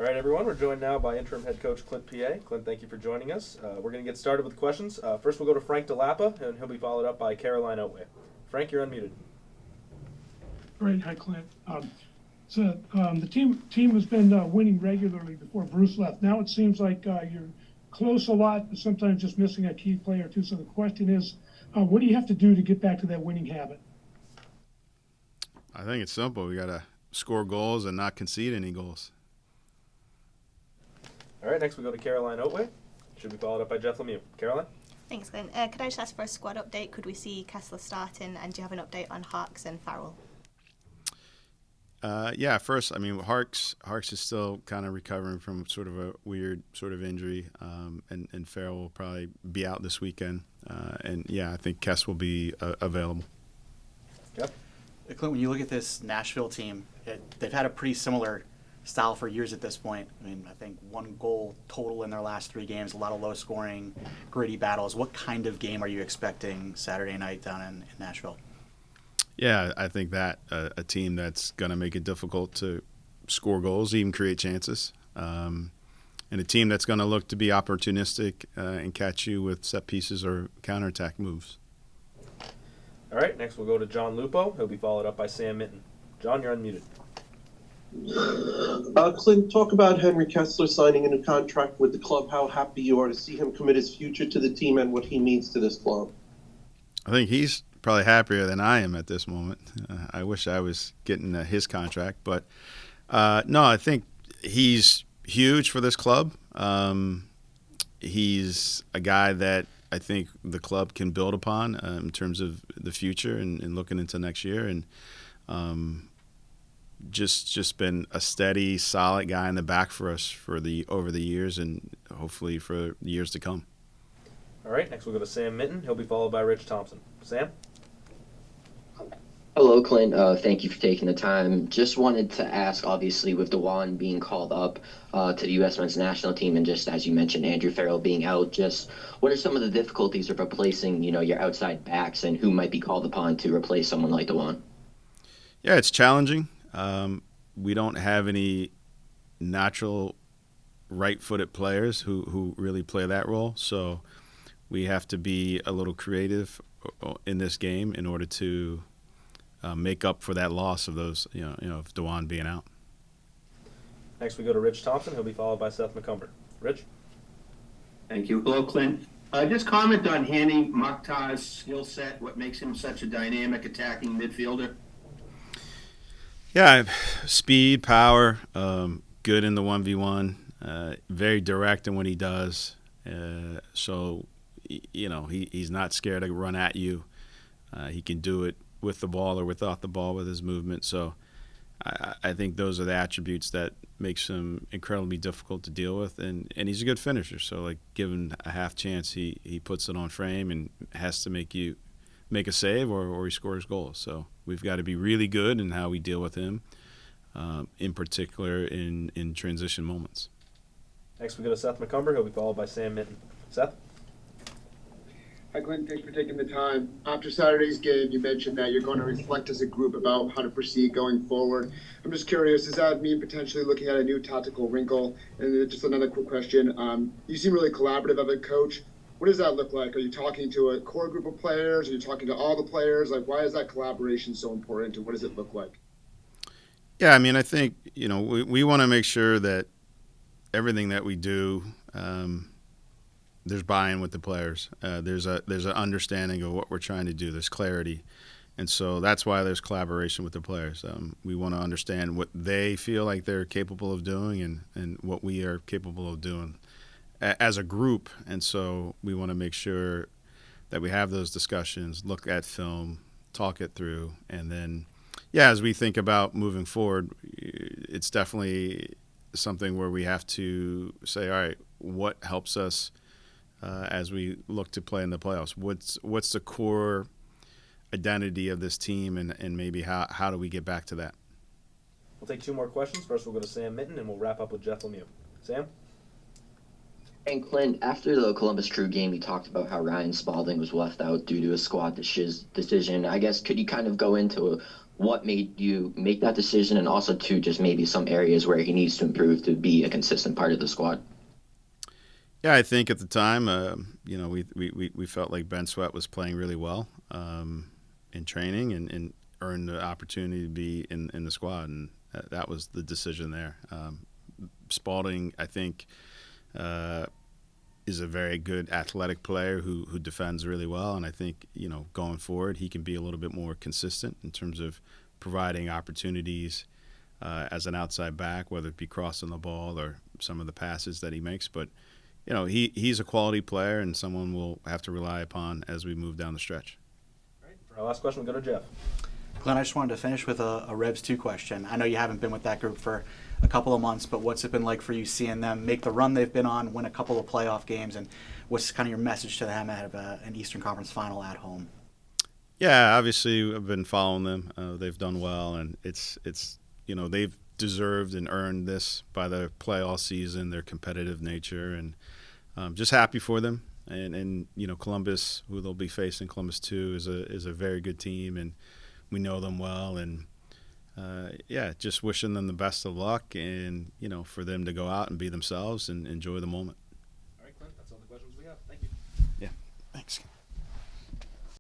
All right, everyone, we're joined now by interim head coach Clint Peay. Clint, thank you for joining us. We're going to get started with questions. First, we'll go to Frank DeLappa, and he'll be followed up by Caroline Otway. Frank, you're unmuted. Great. Hi, Clint. The team has been winning regularly before Bruce left. Now it seems like you're close a lot, but sometimes just missing a key player too. So the question is, what do you have to do to get back to that winning habit? I think it's simple. We got to score goals and not concede any goals. All right, next we go to Caroline Otway. Should be followed up by Jeff Lemieux. Caroline? Thanks, Clint. Could I just ask for a squad update? Could we see Kessler starting, and do you have an update on Harks and Farrell? First, Harks is still kind of recovering from sort of a weird sort of injury, and Farrell will probably be out this weekend. I think Kess will be available. Yep. Clint, when you look at this Nashville team, they've had a pretty similar style for years at this point. I think 1 goal total in their last 3 games, a lot of low-scoring, gritty battles. What kind of game are you expecting Saturday night down in Nashville? Yeah, I think that a team that's going to make it difficult to score goals, even create chances, and a team that's going to look to be opportunistic and catch you with set pieces or counterattack moves. All right, next we'll go to John Lupo. He'll be followed up by Sam Minton. John, you're unmuted. Clint, talk about Henry Kessler signing a new contract with the club, how happy you are to see him commit his future to the team and what he means to this club. I think he's probably happier than I am at this moment. I wish I was getting his contract. But, no, I think he's huge for this club. He's a guy that I think the club can build upon in terms of the future and looking into next year. And just been a steady, solid guy in the back for us over the years and hopefully for years to come. All right, next we'll go to Sam Minton. He'll be followed by Rich Thompson. Sam? Hello, Clint. Thank you for taking the time. Just wanted to ask, obviously, with DeJuan being called up to the U.S. men's national team, and just as you mentioned, Andrew Farrell being out, just what are some of the difficulties of replacing, your outside backs, and who might be called upon to replace someone like DeJuan? Yeah, it's challenging. We don't have any natural right-footed players who really play that role, so we have to be a little creative in this game in order to make up for that loss of those, of DeJuan being out. Next we go to Rich Thompson. He'll be followed by Seth McCumber. Rich? Thank you. Hello, Clint. Just comment on Hani Mokhtar's skill set, what makes him such a dynamic attacking midfielder? Yeah, speed, power, good in the 1v1, very direct in what he does. So, he's not scared to run at you. He can do it with the ball or without the ball with his movement. So I think those are the attributes that makes him incredibly difficult to deal with. And he's a good finisher. So, given a half chance, he puts it on frame and has to make a save or he scores goals. So we've got to be really good in how we deal with him, in particular in transition moments. Next we go to Seth McCumber. He'll be followed by Sam Minton. Seth? Hi, Clint. Thanks for taking the time. After Saturday's game, you mentioned that you're going to reflect as a group about how to proceed going forward. I'm just curious, does that mean potentially looking at a new tactical wrinkle? And then just another quick question. You seem really collaborative as a coach. What does that look like? Are you talking to a core group of players? Are you talking to all the players? Why is that collaboration so important, and what does it look like? Yeah, I think, we want to make sure that everything that we do, there's buy-in with the players. There's an understanding of what we're trying to do. There's clarity. And so that's why there's collaboration with the players. We want to understand what they feel like they're capable of doing and what we are capable of doing as a group. And so we want to make sure that we have those discussions, look at film, talk it through, and then, as we think about moving forward, it's definitely something where we have to say, all right, what helps us as we look to play in the playoffs? What's the core identity of this team, and maybe how do we get back to that? We'll take 2 more questions. First we'll go to Sam Minton, and we'll wrap up with Jeff Lemieux. Sam? And Clint, after the Columbus Crew game, you talked about how Ryan Spalding was left out due to a squad decision. I guess, could you kind of go into what made you make that decision, and also to just maybe some areas where he needs to improve to be a consistent part of the squad? Yeah, I think at the time, we felt like Ben Sweat was playing really well in training and earned the opportunity to be in the squad, and that was the decision there. Spalding, I think, is a very good athletic player who defends really well, and I think going forward he can be a little bit more consistent in terms of providing opportunities as an outside back, whether it be crossing the ball or some of the passes that he makes. But he's a quality player and someone we'll have to rely upon as we move down the stretch. All right, for our last question, we'll go to Jeff. Glenn, I just wanted to finish with a Rebs 2 question. I know you haven't been with that group for a couple of months, but what's it been like for you seeing them make the run they've been on, win a couple of playoff games, and what's kind of your message to them out of an Eastern Conference final at home? Yeah, obviously I've been following them. They've done well, and it's they've deserved and earned this by their playoff season, their competitive nature, and just happy for them. And Columbus, who they'll be facing, Columbus 2 is a very good team, and we know them well, and just wishing them the best of luck, and for them to go out and be themselves and enjoy the moment. All right, Clint, that's all the questions we have. Thank you. Yeah, thanks.